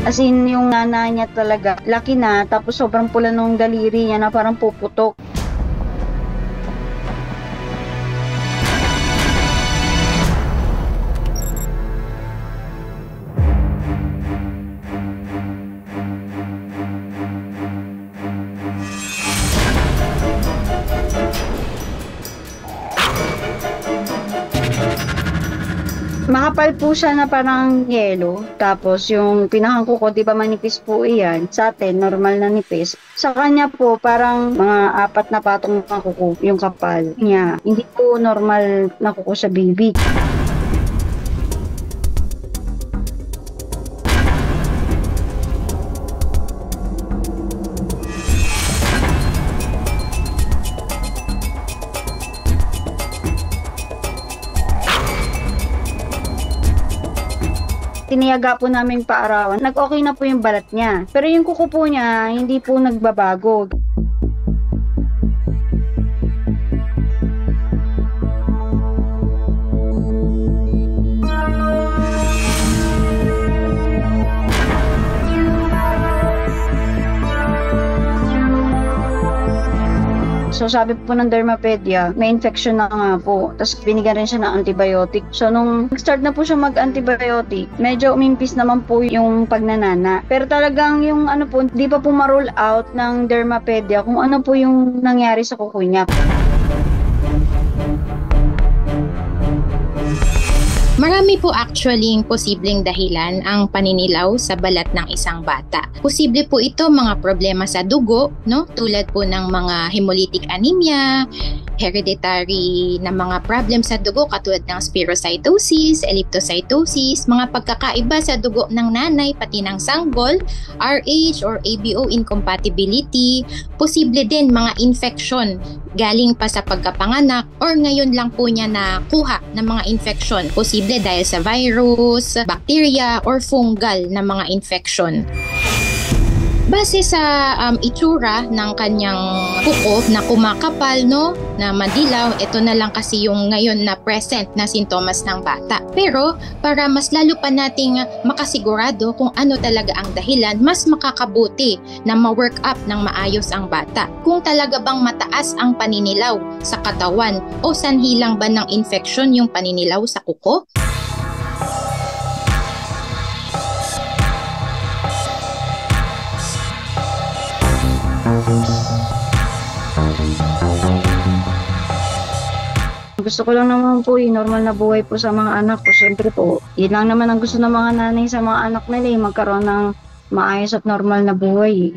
As in, yung nana niya talaga, laki na, tapos sobrang pula nung daliri niya na parang puputok. Makapal po siya na parang yelo. Tapos yung pinakang kuko, di ba manipis po iyan? Sa atin, normal na nipis. Sa kanya po, parang mga 4 na patong na kuko yung kapal niya. Hindi po normal na kuko sa baby. Tiniyaga po namin paarawan. Nag-okay na po yung balat niya. Pero yung kuko po niya, hindi po nagbabago. So sabi po ng dermapedia, may infection na nga po. Tapos binigyan rin siya ng antibiotic. So nung start na po siya mag-antibiotic, medyo umimpis naman po yung pagnanana. Pero talagang yung ano po, di pa po ma-roll out ng dermapedia kung ano po yung nangyari sa kuko niya. Marami po actually posibleng dahilan ang paninilaw sa balat ng isang bata. Posible po ito mga problema sa dugo, no? Tulad po ng mga hemolytic anemia, hereditary na mga problem sa dugo katulad ng spherocytosis, elliptocytosis, mga pagkakaiba sa dugo ng nanay pati ng sanggol, RH or ABO incompatibility, posible din mga infection galing pa sa pagkapanganak or ngayon lang po niya nakuha ng mga infection. Posible dahil sa virus, bacteria, or fungal na mga infection. Base sa itsura ng kanyang kuko na kumakapal, no, na madilaw, ito na lang kasi yung ngayon na present na sintomas ng bata. Pero para mas lalo pa nating makasigurado kung ano talaga ang dahilan, mas makakabuti na ma-work up ng maayos ang bata. Kung talaga bang mataas ang paninilaw sa katawan o sanhi lang ba ng infection yung paninilaw sa kuko? Gusto ko lang naman po normal na buhay po sa mga anak ko. Siyempre po, yun lang naman ang gusto ng mga nanay sa mga anak nila, magkaroon ng maayos at normal na buhay.